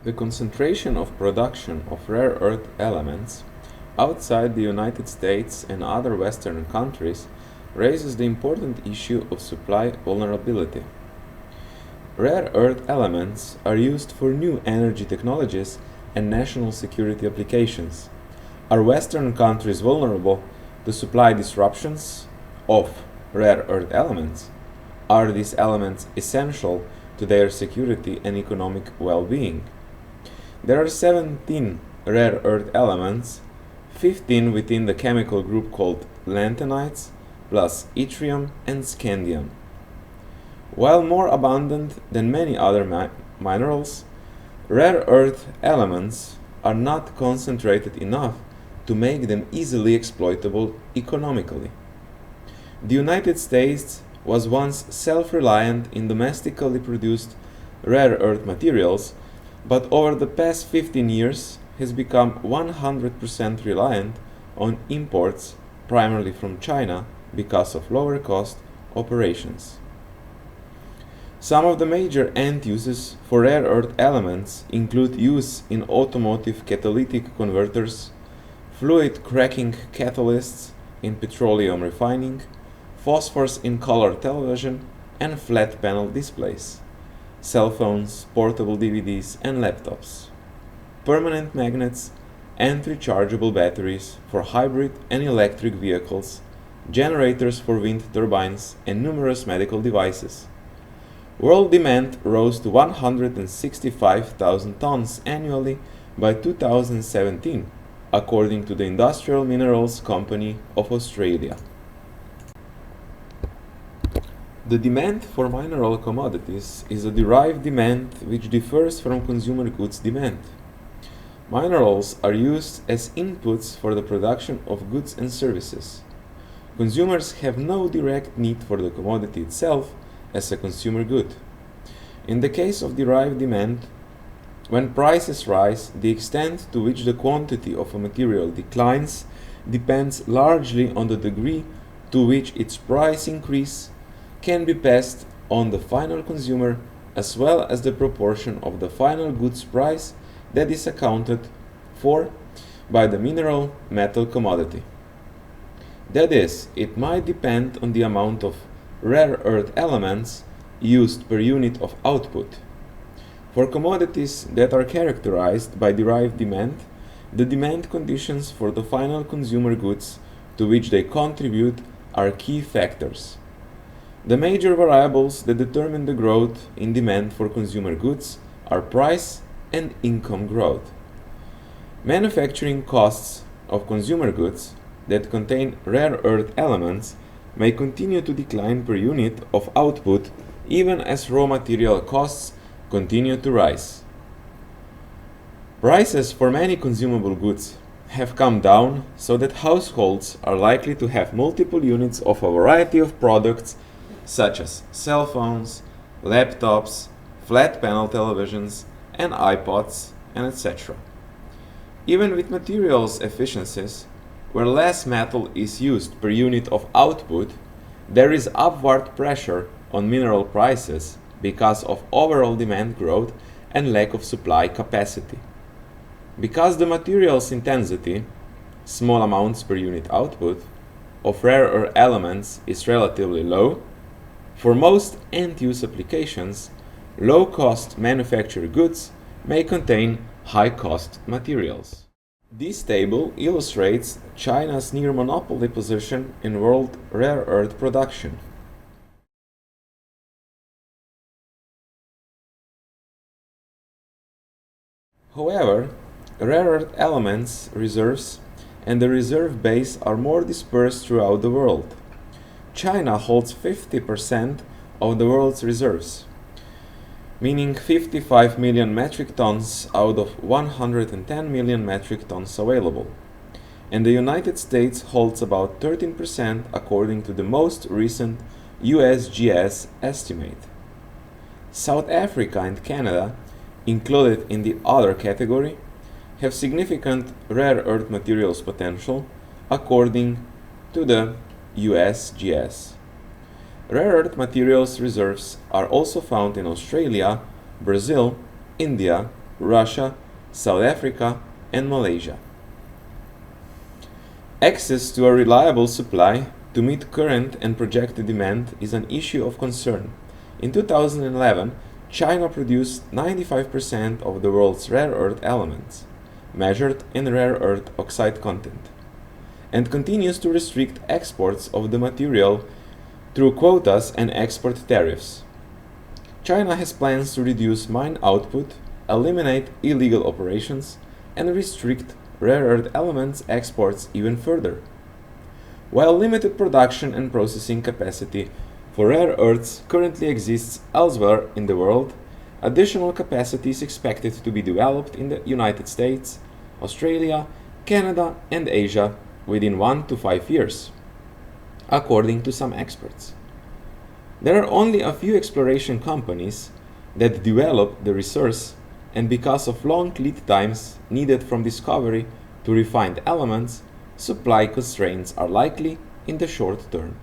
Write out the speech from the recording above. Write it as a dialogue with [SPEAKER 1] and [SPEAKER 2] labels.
[SPEAKER 1] The concentration of production of rare earth elements outside the United States and other Western countries raises the important issue of supply vulnerability. Rare earth elements are used for new energy technologies and national security applications. Are Western countries vulnerable to supply disruptions of rare earth elements? Are these elements essential to their security and economic well-being? There are 17 rare earth elements, 15 within the chemical group called lanthanides, plus yttrium and scandium. While more abundant than many other minerals, rare earth elements are not concentrated enough to make them easily exploitable economically. The United States was once self-reliant in domestically produced rare earth materials, but over the past 15 years has become 100% reliant on imports, primarily from China, because of lower cost operations. Some of the major end uses for rare earth elements include use in automotive catalytic converters, fluid cracking catalysts in petroleum refining, phosphors in color television and flat panel displays, cell phones, portable DVDs and laptops, permanent magnets and rechargeable batteries for hybrid and electric vehicles, generators for wind turbines and numerous medical devices. World demand rose to 165,000 tons annually by 2017, according to the Industrial Minerals Company of Australia. The demand for mineral commodities is a derived demand which differs from consumer goods demand. Minerals are used as inputs for the production of goods and services. Consumers have no direct need for the commodity itself as a consumer good. In the case of derived demand, when prices rise, the extent to which the quantity of a material declines depends largely on the degree to which its price increase can be passed on the final consumer, as well as the proportion of the final goods price that is accounted for by the mineral metal commodity. That is, it might depend on the amount of rare earth elements used per unit of output. For commodities that are characterized by derived demand, the demand conditions for the final consumer goods to which they contribute are key factors. The major variables that determine the growth in demand for consumer goods are price and income growth. Manufacturing costs of consumer goods that contain rare earth elements may continue to decline per unit of output even as raw material costs continue to rise. Prices for many consumable goods have come down so that households are likely to have multiple units of a variety of products such as cell phones, laptops, flat panel televisions, and iPods, and etc. Even with materials efficiencies, where less metal is used per unit of output, there is upward pressure on mineral prices because of overall demand growth and lack of supply capacity. Because the materials intensity, small amounts per unit output, of rare earth elements is relatively low, for most end-use applications, low-cost manufactured goods may contain high-cost materials. This table illustrates China's near-monopoly position in world rare earth production. However, rare earth elements reserves and the reserve base are more dispersed throughout the world. China holds 50% of the world's reserves, meaning 55 million metric tons out of 110 million metric tons available. And the United States holds about 13% according to the most recent USGS estimate. South Africa and Canada, included in the other category, have significant rare earth materials potential according to the USGS. Rare earth materials reserves are also found in Australia, Brazil, India, Russia, South Africa, and Malaysia. Access to a reliable supply to meet current and projected demand is an issue of concern. In 2011, China produced 95% of the world's rare earth elements, measured in rare earth oxide content, and continues to restrict exports of the material through quotas and export tariffs. China has plans to reduce mine output, eliminate illegal operations, and restrict rare earth elements exports even further. While limited production and processing capacity for rare earths currently exists elsewhere in the world, additional capacity is expected to be developed in the United States, Australia, Canada, and Asia within 1 to 5 years, according to some experts. There are only a few exploration companies that develop the resource, and because of long lead times needed from discovery to refined elements, supply constraints are likely in the short term.